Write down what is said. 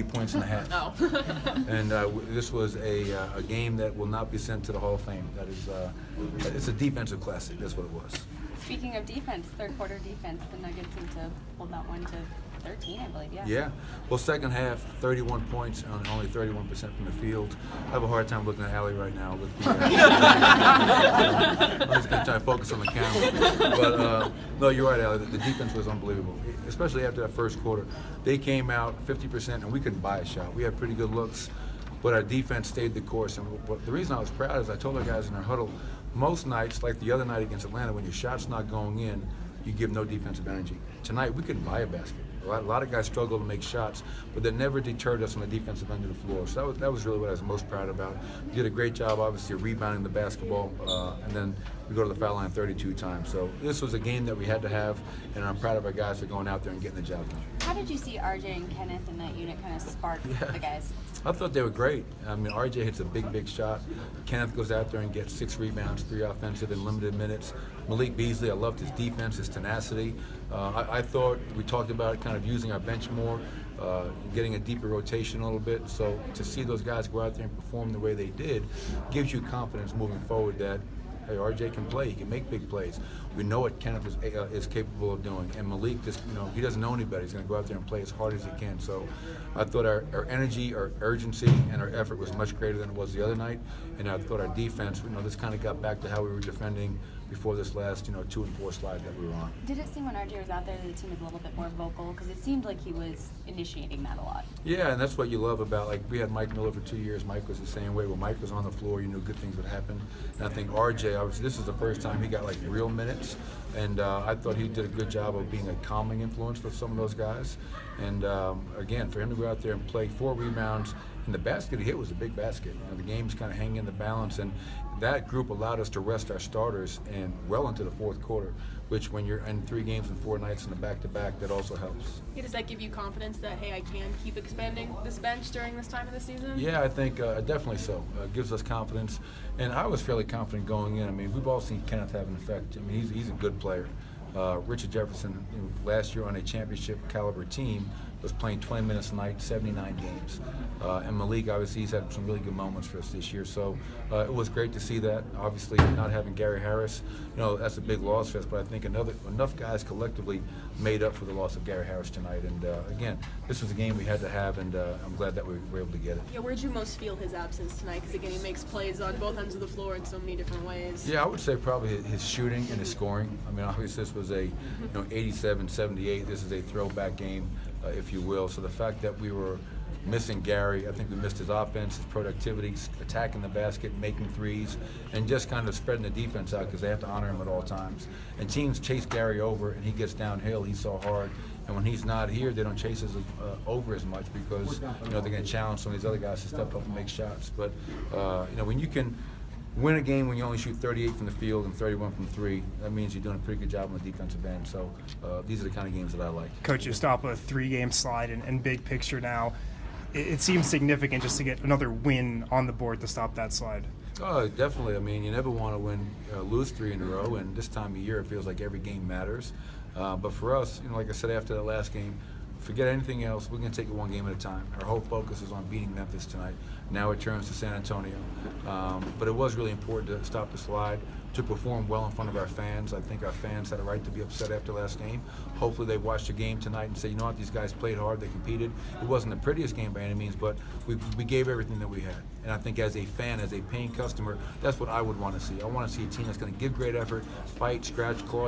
points and a half. Oh. And this was a game that will not be sent to the Hall of Fame. That is, it's a defensive classic. That's what it was. Speaking of defense, third quarter defense, the Nuggets seem to hold that one to 13, I believe, yeah. Yeah. Well, second half, 31 points on only 31% from the field. I have a hard time looking at Allie right now. With the, I'm just going to try to focus on the camera. But, no, you're right, Allie. The defense was unbelievable, especially after that first quarter. They came out 50%, and we couldn't buy a shot. We had pretty good looks, but our defense stayed the course. And the reason I was proud is I told our guys in our huddle, most nights, like the other night against Atlanta, when your shot's not going in, you give no defensive energy. Tonight, we couldn't buy a basket. A lot of guys struggled to make shots, but that never deterred us on the defensive end of the floor. So that was really what I was most proud about. We did a great job, obviously, of rebounding the basketball, and then we go to the foul line 32 times. So this was a game that we had to have, and I'm proud of our guys for going out there and getting the job done. How did you see RJ and Kenneth in that unit kind of spark the guys? I thought they were great. I mean, RJ hits a big shot. Kenneth goes out there and gets 6 rebounds, 3 offensive in limited minutes. Malik Beasley, I loved his defense, his tenacity. I thought we talked about kind of using our bench more, getting a deeper rotation a little bit. So to see those guys go out there and perform the way they did gives you confidence moving forward that, hey, RJ can play. He can make big plays. We know what Kenneth is capable of doing. And Malik, just, he doesn't know any better. He's going to go out there and play as hard as he can. So I thought our energy, our urgency, and our effort was much greater than it was the other night. And I thought our defense, this kind of got back to how we were defending before this last, 2 and 4 slide that we were on. Did it seem when RJ was out there that the team was a little bit more vocal? Because it seemed like he was initiating that a lot. Yeah, and that's what you love about, we had Mike Miller for 2 years. Mike was the same way. When Mike was on the floor, you knew good things would happen. And I think RJ, obviously, this is the first time he got, real minutes. And I thought he did a good job of being a calming influence for some of those guys. And, again, for him to go out there and play 4 rebounds, and the basket he hit was a big basket. The game's kind of hanging in the balance, and that group allowed us to rest our starters and well into the fourth quarter, which when you're in 3 games and 4 nights in the back-to-back, that also helps. Yeah, does that give you confidence that, hey, I can keep expanding this bench during this time of the season? Yeah, I think definitely so. It gives us confidence, and I was fairly confident going in. I mean, we've all seen Kenneth have an effect. I mean, he's a good player. Richard Jefferson, last year on a championship caliber team, was playing 20 minutes a night, 79 games. And Malik, obviously, he's had some really good moments for us this year. So it was great to see that. Obviously, not having Gary Harris, that's a big loss for us. But I think enough guys collectively made up for the loss of Gary Harris tonight. And again, this was a game we had to have, and I'm glad that we were able to get it. Yeah, where did you most feel his absence tonight? Because again, he makes plays on both ends of the floor in so many different ways. Yeah, I would say probably his shooting and his scoring. I mean, obviously this was a 87-78. This is a throwback game, if you will. So the fact that we were missing Gary, I think we missed his offense, his productivity, attacking the basket, making threes, and just kind of spreading the defense out because they have to honor him at all times. And teams chase Gary over, and he gets downhill. He's so hard. And when he's not here, they don't chase us over as much because they're going to challenge some of these other guys to step up and make shots. But when you can win a game when you only shoot 38 from the field and 31 from 3, that means you're doing a pretty good job on the defensive end. So these are the kind of games that I like. Coach, you stop a 3-game slide and big picture now. It seems significant just to get another win on the board to stop that slide. Oh, definitely. I mean, you never want to lose 3 in a row, and this time of year it feels like every game matters. But for us, like I said after that last game, forget anything else. We're going to take it one game at a time. Our whole focus is on beating Memphis tonight. Now it turns to San Antonio. But it was really important to stop the slide, to perform well in front of our fans. I think our fans had a right to be upset after last game. Hopefully they watched the game tonight and say, you know what, these guys played hard, they competed. It wasn't the prettiest game by any means, but we gave everything that we had. And I think as a fan, as a paying customer, that's what I would want to see. I want to see a team that's going to give great effort, fight, scratch, claw,